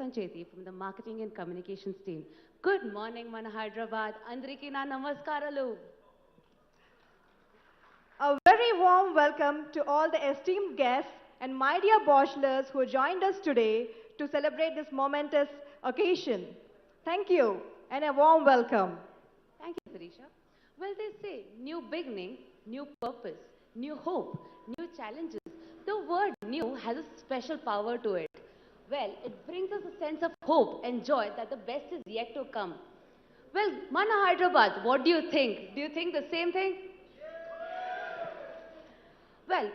Sancheti from the Marketing and Communications team. Good morning, Mana Hyderabad. Andriki na namaskaralu. A very warm welcome to all the esteemed guests and my dear Boschlers who joined us today to celebrate this momentous occasion. Thank you and a warm welcome. Thank you, Sirisha. Well, they say new beginning, new purpose, new hope, new challenges. The word new has a special power to it. Well, it brings us a sense of hope and joy that the best is yet to come. Well, Mana Hyderabad, what do you think? Do you think the same thing? Well,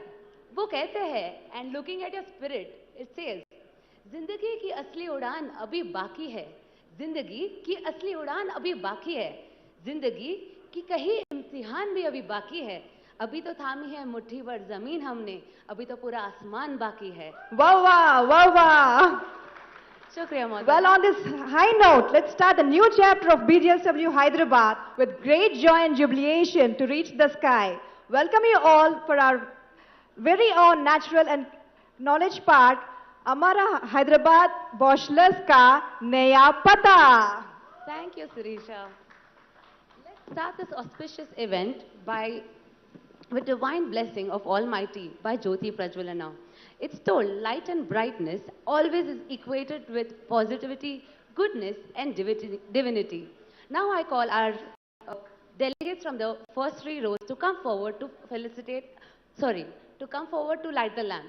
वो कहते हैं and looking at your spirit, it says, जिंदगी की असली उड़ान अभी बाकी है, जिंदगी की असली उड़ान अभी बाकी है, जिंदगी की कहीं इम्तिहान भी अभी बाकी है, अभी तो थामी है मुट्ठी भर जमीन हमने, अभी तो पूरा आसमान बाकी है. Wow, wow, wow, wow. शुक्रिया Modi. Well, on this high note, let's start the new chapter of BGSW Hyderabad with great joy and jubilation to reach the sky. Welcome you all for our very own natural and knowledge park, Amara Hyderabad Boschlers ka Naya Pata. Thank you, Sirisha. Let's start this auspicious event with divine blessing of Almighty by Jyoti Prajwalana. It's told light and brightness always is equated with positivity, goodness, and divinity. Now I call our delegates from the first three rows to come forward to come forward to light the lamp.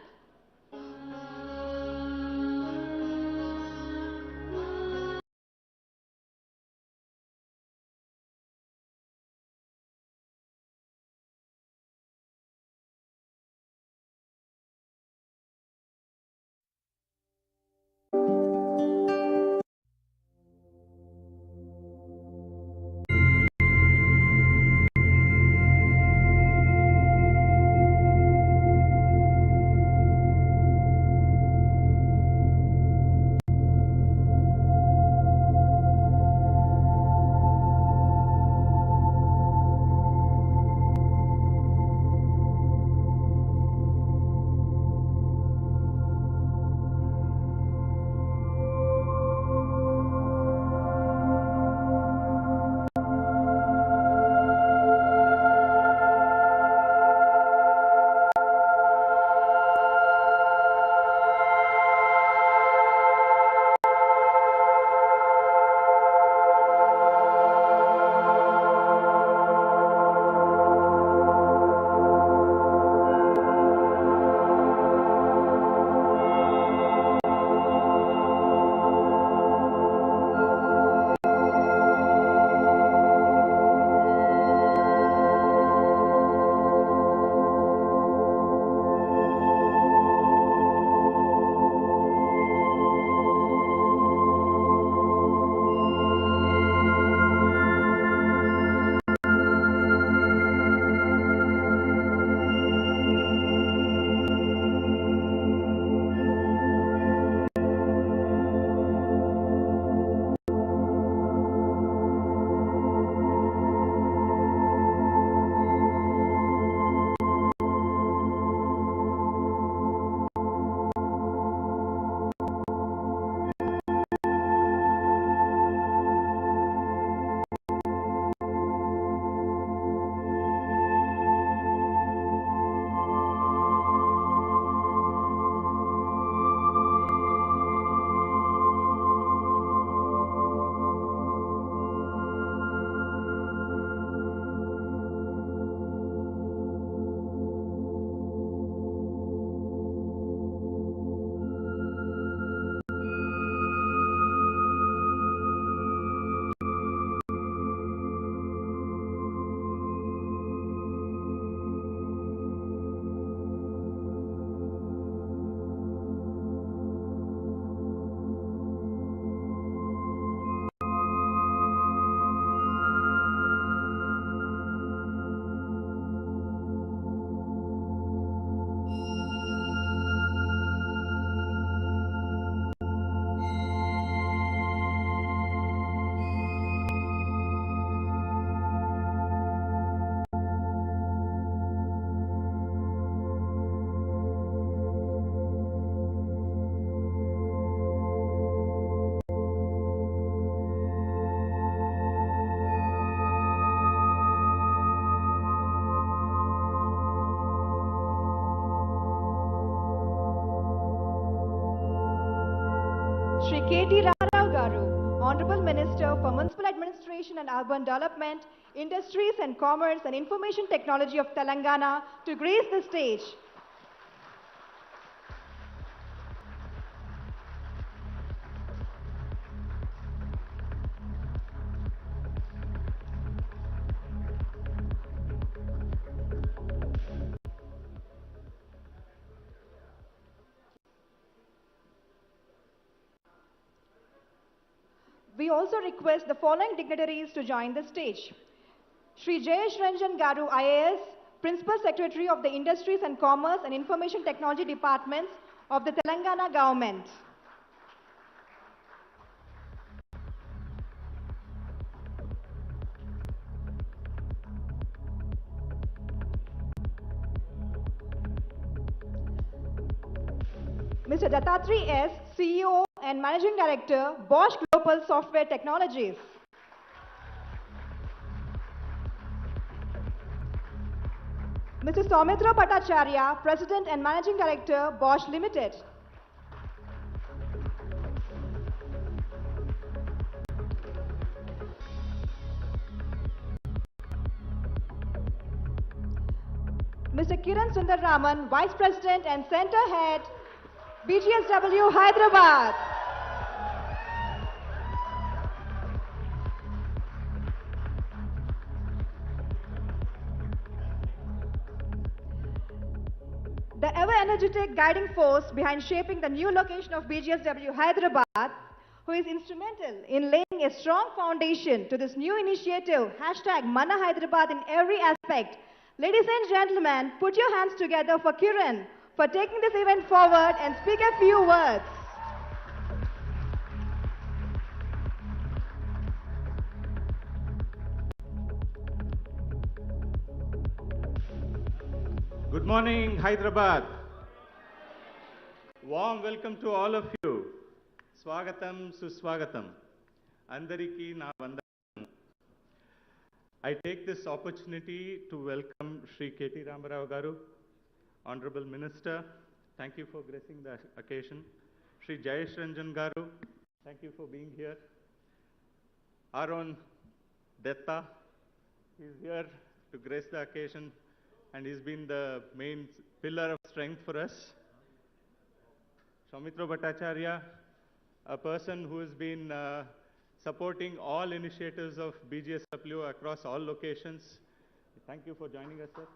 KT Garu, Honorable Minister for Municipal Administration and Urban Development, Industries and Commerce and Information Technology of Telangana, to grace the stage. We also request the following dignitaries to join the stage. Shri Jayesh Ranjan Garu, IAS, Principal Secretary of the Industries and Commerce and Information Technology Departments of the Telangana Government. Mr. Dattatri S., CEO and Managing Director, Bosch Global Software Technologies. Mr. Soumitra Bhattacharya, President and Managing Director, Bosch Limited. Mr. Kiran Sundararaman, Vice President and Center Head, BGSW Hyderabad. The ever-energetic guiding force behind shaping the new location of BGSW Hyderabad, who is instrumental in laying a strong foundation to this new initiative, #Mana Hyderabad in every aspect. Ladies and gentlemen, put your hands together for Kiran for taking this event forward and speak a few words. Good morning, Hyderabad. Warm welcome to all of you. Swagatam, Suswagatam. Andariki na vandanam. I take this opportunity to welcome Shri KT Ramarao Garu, Honorable Minister. Thank you for gracing the occasion. Shri Jayesh Ranjan Garu, thank you for being here. Our own Detta is here to grace the occasion, and he's been the main pillar of strength for us. Soumitra Bhattacharya, a person who has been supporting all initiatives of BGSW across all locations. Thank you for joining us, sir.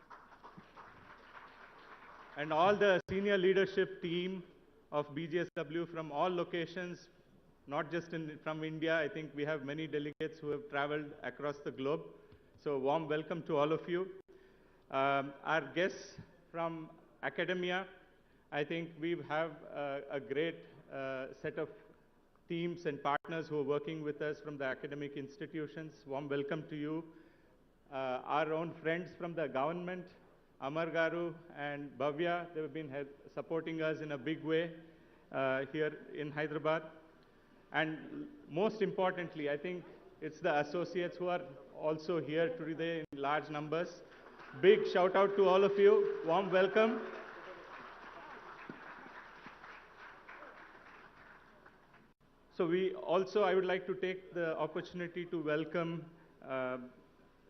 And all the senior leadership team of BGSW from all locations, not just from India. I think we have many delegates who have traveled across the globe. So warm welcome to all of you. Our guests from academia, I think we have a great set of teams and partners who are working with us from the academic institutions. Warm welcome to you. Our own friends from the government, Amar Garu and Bhavya, they have been supporting us in a big way here in Hyderabad. And most importantly, I think it's the associates who are also here today in large numbers. Big shout out to all of you. Warm welcome. So I would like to take the opportunity to welcome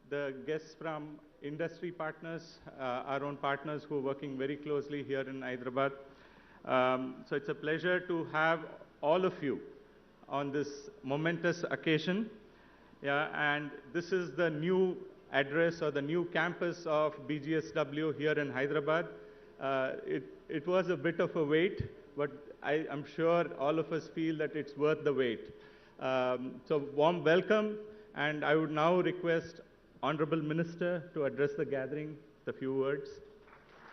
the guests from industry partners, our own partners who are working very closely here in Hyderabad. So it's a pleasure to have all of you on this momentous occasion. Yeah, and this is the new address or the new campus of BGSW here in Hyderabad. It was a bit of a wait, but I'm sure all of us feel that it's worth the wait. So warm welcome, and I would now request Honorable Minister to address the gathering with a few words.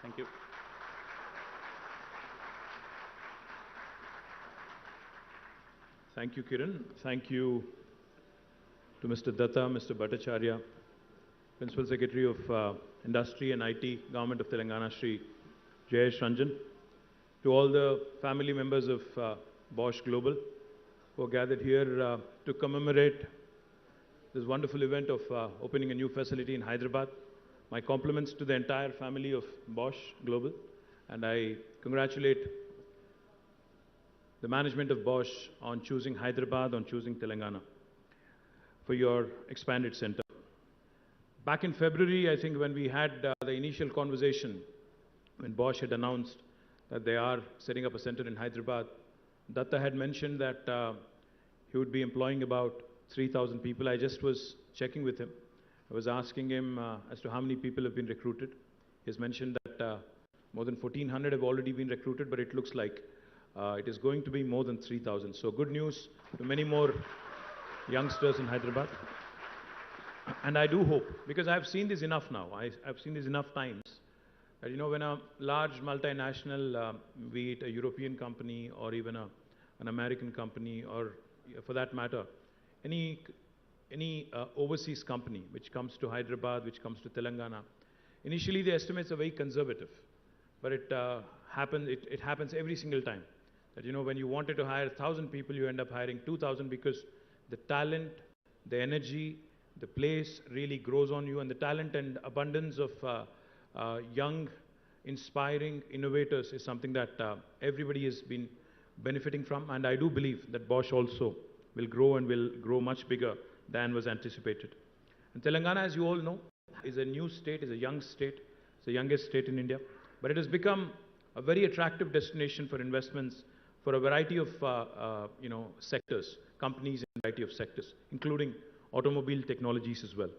Thank you. Thank you, Kiran. Thank you to Mr. Datta, Mr. Bhattacharya, Principal Secretary of Industry and IT, Government of Telangana, Shri Jayesh Ranjan, to all the family members of Bosch Global who are gathered here to commemorate this wonderful event of opening a new facility in Hyderabad. My compliments to the entire family of Bosch Global, and I congratulate the management of Bosch on choosing Hyderabad, on choosing Telangana for your expanded center. Back in February, I think when we had the initial conversation, when Bosch had announced that they are setting up a center in Hyderabad, Datta had mentioned that he would be employing about 3,000 people. I just was checking with him. I was asking him as to how many people have been recruited. He has mentioned that more than 1,400 have already been recruited, but it looks like it is going to be more than 3,000. So good news to many more youngsters in Hyderabad. And I do hope, because I've seen this enough now, I've seen this enough times, that when a large multinational, be it a European company or even an American company, or for that matter, any overseas company which comes to Hyderabad, which comes to Telangana, initially the estimates are very conservative, but it happens every single time. That when you wanted to hire 1,000 people, you end up hiring 2,000, because the talent, the energy, the place really grows on you, and the talent and abundance of young, inspiring innovators is something that everybody has been benefiting from, and I do believe that Bosch also will grow and will grow much bigger than was anticipated. And Telangana, as you all know, is a new state, is a young state, it's the youngest state in India, but it has become a very attractive destination for investments for a variety of sectors, companies in a variety of sectors, including automobile technologies as well.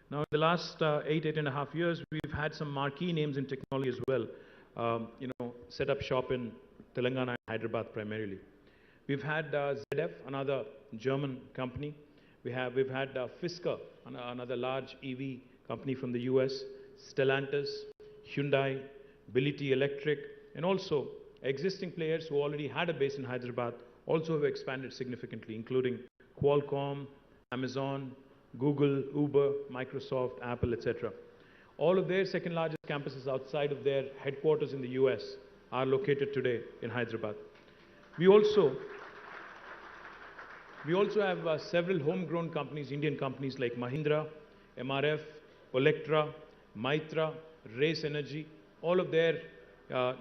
Now, in the last 8.5 years, we've had some marquee names in technology as well, set up shop in Telangana and Hyderabad primarily. We've had ZF, another German company. We've had Fisker, another large EV company from the US, Stellantis, Hyundai, Bility Electric, and also existing players who already had a base in Hyderabad also have expanded significantly, including Qualcomm, Amazon, Google, Uber, Microsoft, Apple, etc. All of their second largest campuses outside of their headquarters in the US are located today in Hyderabad. We also have several homegrown companies, Indian companies like Mahindra, MRF, Olectra, Maitra, Race Energy. All of their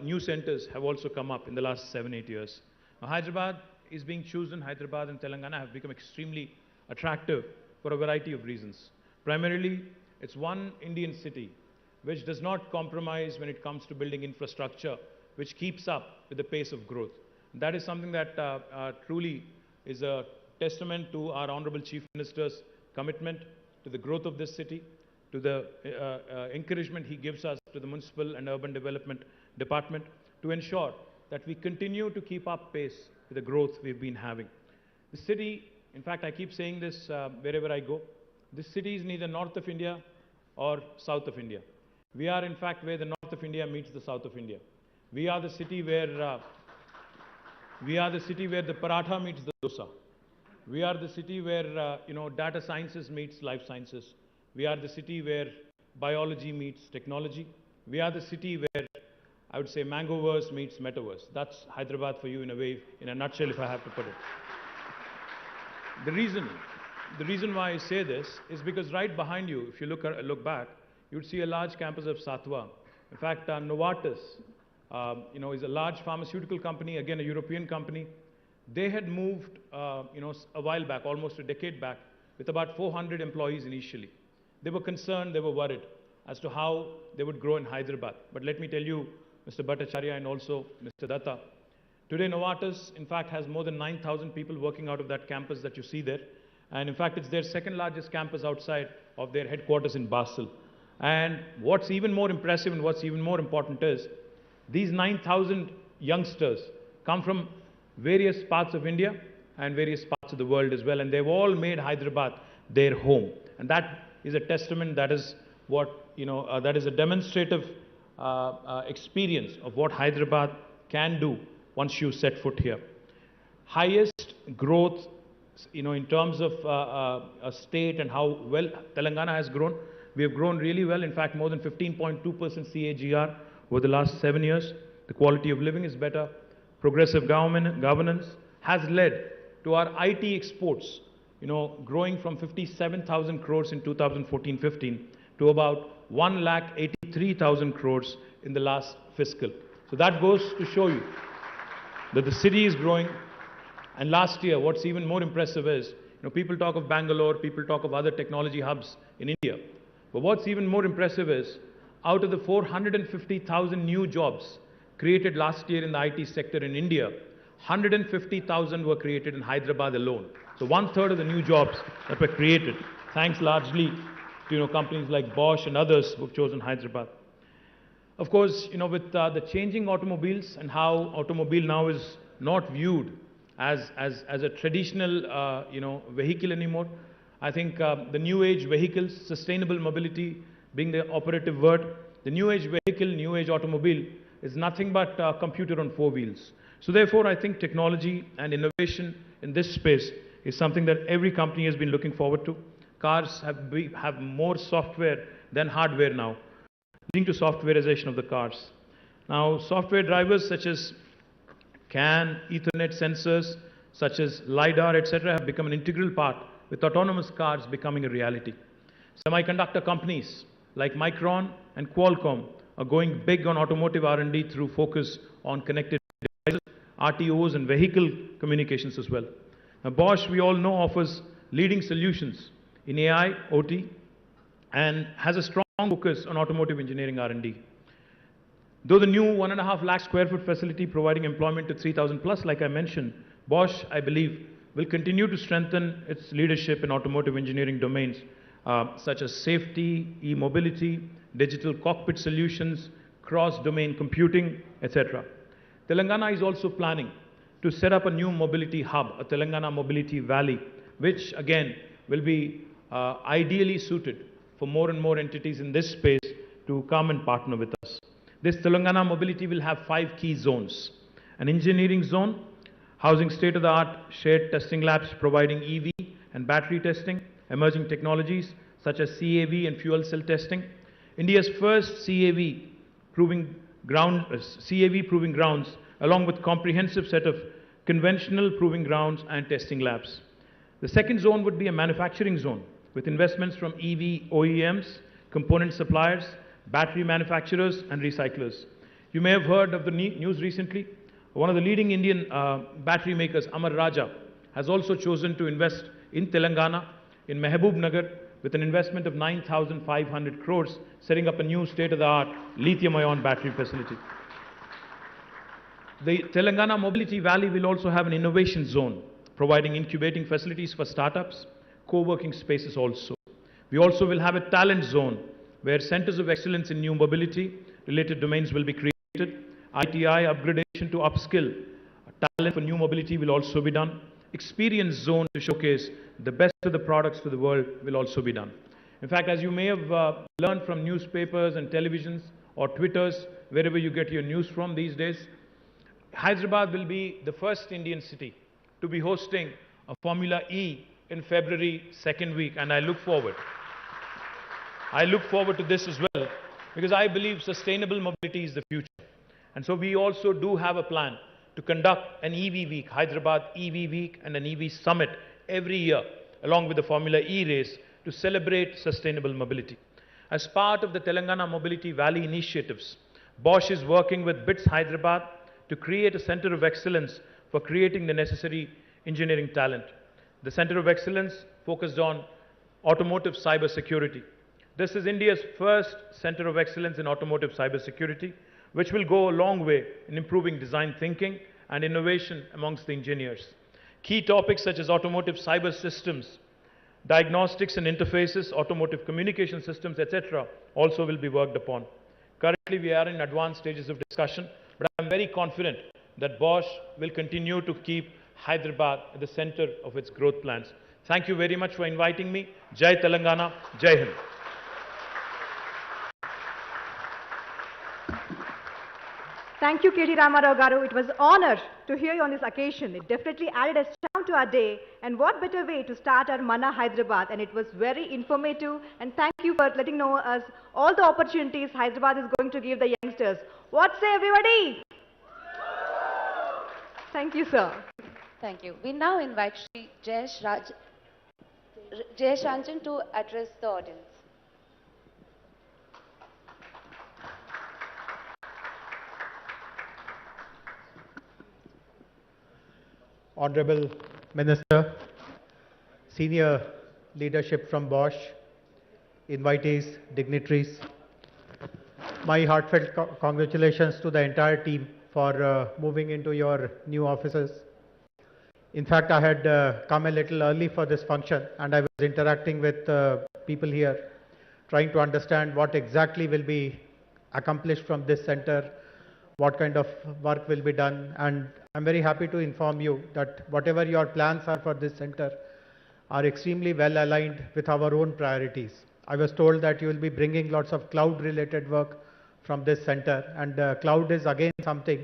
new centers have also come up in the last 7-8 years. Now, Hyderabad is being chosen. Hyderabad and Telangana have become extremely attractive for a variety of reasons. Primarily, it's one Indian city which does not compromise when it comes to building infrastructure, which keeps up with the pace of growth. That is something that truly is a testament to our Honorable Chief Minister's commitment to the growth of this city, to the encouragement he gives us to the Municipal and Urban Development Department to ensure that we continue to keep up pace with the growth we've been having. The city, in fact, I keep saying this wherever I go, this city is neither north of India or south of India. We are, in fact, where the north of India meets the south of India. We are the city where the paratha meets the dosa. We are the city where data sciences meets life sciences. We are the city where biology meets technology. We are the city where I would say Mangoverse meets Metaverse. That's Hyderabad for you in a way, in a nutshell, if I have to put it. The reason why I say this is because right behind you, if you look back, you would see a large campus of Satwa. In fact, Novartis, is a large pharmaceutical company, again a European company. They had moved, a while back, almost a decade back, with about 400 employees initially. They were concerned, they were worried as to how they would grow in Hyderabad. But let me tell you, Mr. Bhattacharya and also Mr. Datta, today Novartis, in fact, has more than 9,000 people working out of that campus that you see there. And in fact, it's their second largest campus outside of their headquarters in Basel. And what's even more impressive and what's even more important is, these 9,000 youngsters come from various parts of India and various parts of the world as well. And they've all made Hyderabad their home. And that is a testament, that is what, that is a demonstrative experience of what Hyderabad can do once you set foot here. Highest growth, in terms of a state and how well Telangana has grown. We have grown really well. In fact, more than 15.2% CAGR over the last 7 years. The quality of living is better. Progressive governance has led to our IT exports, growing from 57,000 crores in 2014-15 to about 1,83,000 crores in the last fiscal. So that goes to show you that the city is growing. And last year, what's even more impressive is, people talk of Bangalore, people talk of other technology hubs in India. But what's even more impressive is, out of the 450,000 new jobs created last year in the IT sector in India, 150,000 were created in Hyderabad alone. So 1/3 of the new jobs that were created, thanks largely to companies like Bosch and others who've chosen Hyderabad. Of course, with the changing automobiles and how automobile now is not viewed as a traditional, vehicle anymore, I think the new age vehicles, sustainable mobility being the operative word, the new age vehicle, new age automobile is nothing but a computer on four wheels. So therefore, I think technology and innovation in this space is something that every company has been looking forward to. Cars have more software than hardware now, leading to softwareization of the cars. Now, software drivers such as CAN, Ethernet sensors, such as LiDAR, etc., have become an integral part, with autonomous cars becoming a reality. Semiconductor companies like Micron and Qualcomm are going big on automotive R&D through focus on connected devices, RTOs, and vehicle communications as well. Now, Bosch, we all know, offers leading solutions in AI, OT, and has a strong focus on automotive engineering R&D. Though the new 1.5 lakh square foot facility providing employment to 3,000 plus, like I mentioned, Bosch, I believe, will continue to strengthen its leadership in automotive engineering domains such as safety, e-mobility, digital cockpit solutions, cross-domain computing, etc. Telangana is also planning to set up a new mobility hub, a Telangana Mobility Valley, which again will be ideally suited for more and more entities in this space to come and partner with us. This Telangana Mobility will have 5 key zones: an engineering zone, housing state-of-the-art shared testing labs providing EV and battery testing, emerging technologies such as CAV and fuel cell testing, India's first CAV proving grounds, along with comprehensive set of conventional proving grounds and testing labs. The second zone would be a manufacturing zone with investments from EV OEMs, component suppliers, battery manufacturers and recyclers. You may have heard of the news recently. One of the leading Indian battery makers, Amar Raja, has also chosen to invest in Telangana, in Mehboob Nagar, with an investment of 9,500 crores, setting up a new state-of-the-art lithium-ion battery facility. The Telangana Mobility Valley will also have an innovation zone, providing incubating facilities for startups, co-working spaces also. We also will have a talent zone, where centers of excellence in new mobility-related domains will be created. ITI upgradation to upskill. Talent for new mobility will also be done. Experience zone to showcase the best of the products to the world will also be done. In fact, as you may have learned from newspapers and televisions or Twitters, wherever you get your news from these days, Hyderabad will be the first Indian city to be hosting a Formula E in February 2nd week, and I look forward to this as well, because I believe sustainable mobility is the future. And so we also do have a plan to conduct an EV week, Hyderabad EV week, and an EV summit every year, along with the Formula E race, to celebrate sustainable mobility. As part of the Telangana Mobility Valley initiatives, Bosch is working with BITS Hyderabad to create a center of excellence for creating the necessary engineering talent. The center of excellence focused on automotive cyber security. This is India's first center of excellence in automotive cyber security, which will go a long way in improving design thinking and innovation amongst the engineers. Key topics such as automotive cyber systems, diagnostics and interfaces, automotive communication systems, etc. also will be worked upon. Currently, we are in advanced stages of discussion, but I am very confident that Bosch will continue to keep Hyderabad at the center of its growth plans. Thank you very much for inviting me. Jai Telangana, Jai Hind. Thank you, KT Ramarao Garu. It was an honor to hear you on this occasion. It definitely added a charm to our day. And what better way to start our Mana Hyderabad? And it was very informative. And thank you for letting know us all the opportunities Hyderabad is going to give the youngsters. What say, everybody? Thank you, sir. Thank you. We now invite Shri Jayesh Ranjan to address the audience. Honorable Minister, senior leadership from Bosch, invitees, dignitaries, my heartfelt congratulations to the entire team for moving into your new offices. In fact, I had come a little early for this function and I was interacting with people here, trying to understand what exactly will be accomplished from this center, what kind of work will be done, and I'm very happy to inform you that whatever your plans are for this center are extremely well aligned with our own priorities. I was told that you will be bringing lots of cloud related work from this center, and cloud is again something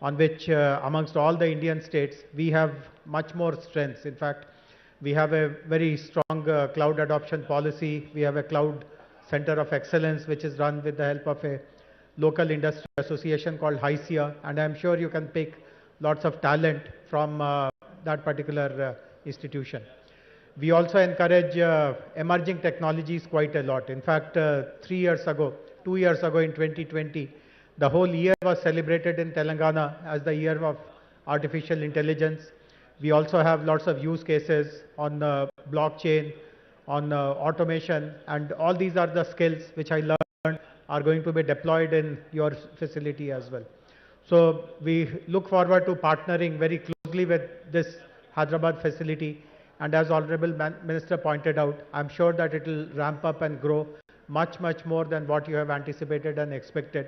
on which amongst all the Indian states we have much more strengths. In fact, we have a very strong cloud adoption policy. We have a cloud center of excellence which is run with the help of a local industry association called HICIA, and I'm sure you can pick lots of talent from that particular institution. We also encourage emerging technologies quite a lot. In fact, 2 years ago in 2020, the whole year was celebrated in Telangana as the year of artificial intelligence. We also have lots of use cases on blockchain, on automation, and all these are the skills which I learned are going to be deployed in your facility as well. So we look forward to partnering very closely with this Hyderabad facility, and as Honorable Minister pointed out, I'm sure that it will ramp up and grow much more than what you have anticipated and expected.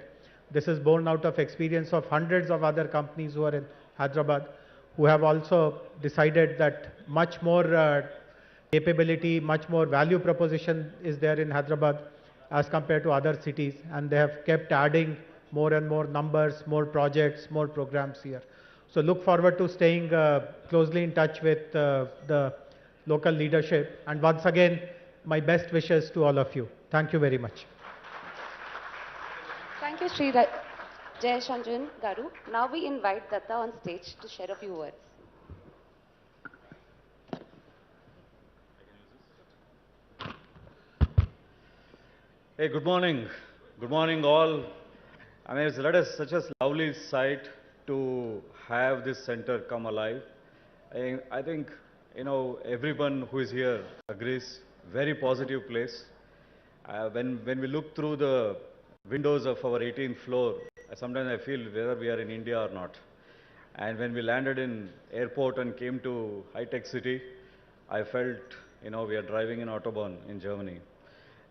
This is born out of experience of hundreds of other companies who are in Hyderabad, who have also decided that much more capability, much more value proposition is there in Hyderabad as compared to other cities, and they have kept adding more and more numbers, more projects, more programs here. So look forward to staying closely in touch with the local leadership, and once again, my best wishes to all of you. Thank you very much. Thank you, Sri Jayashanjan Garu. Now we invite Datta on stage to share a few words. Hey, good morning. Good morning, all. I mean, it's such a lovely sight to have this center come alive. I think, you know, everyone who is here agrees, very positive place. When we look through the windows of our 18th floor, sometimes I feel whether we are in India or not. And when we landed in airport and came to high-tech city, I felt, you know, we are driving in Autobahn in Germany.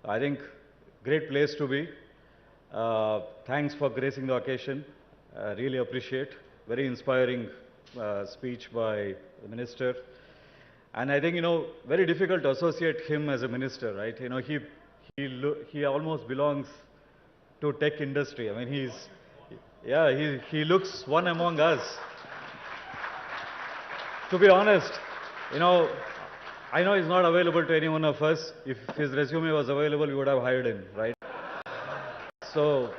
I think great place to be. Thanks for gracing the occasion. Really appreciate. Very inspiring speech by the minister. And I think, you know, very difficult to associate him as a minister, right? You know, he almost belongs to tech industry. I mean, he looks one among us. To be honest, you know, I know he's not available to any one of us. If his resume was available, we would have hired him, right? So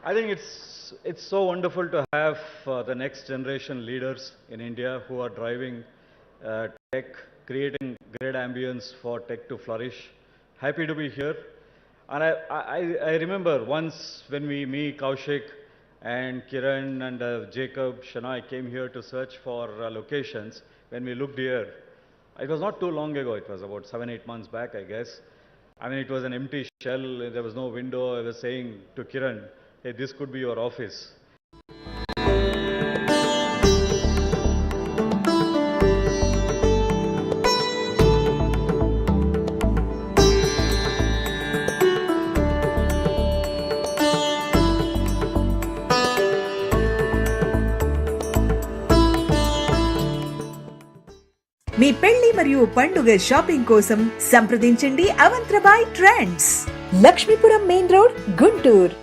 I think it's so wonderful to have the next generation leaders in India who are driving tech, creating great ambience for tech to flourish. Happy to be here. And I remember once when me, Kaushik, and Kiran and Jacob, Shana came here to search for locations. When we looked here, it was not too long ago, it was about 7-8 months back, I guess. I mean, it was an empty shell, there was no window. I was saying to Kiran, hey, this could be your office. మీ పెళ్లి మరియు పండుగ shopping కోసం సంప్రదించండి Avantrabai trends, Lakshmipuram main road, Guntur.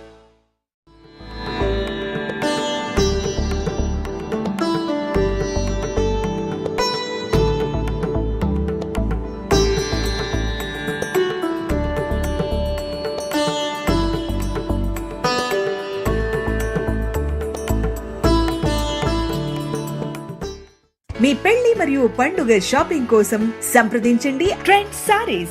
మీ పెళ్లి మరియు పండుగ shopping కోసం సంప్రదించండి ట్రెండ్స్ సారీస్.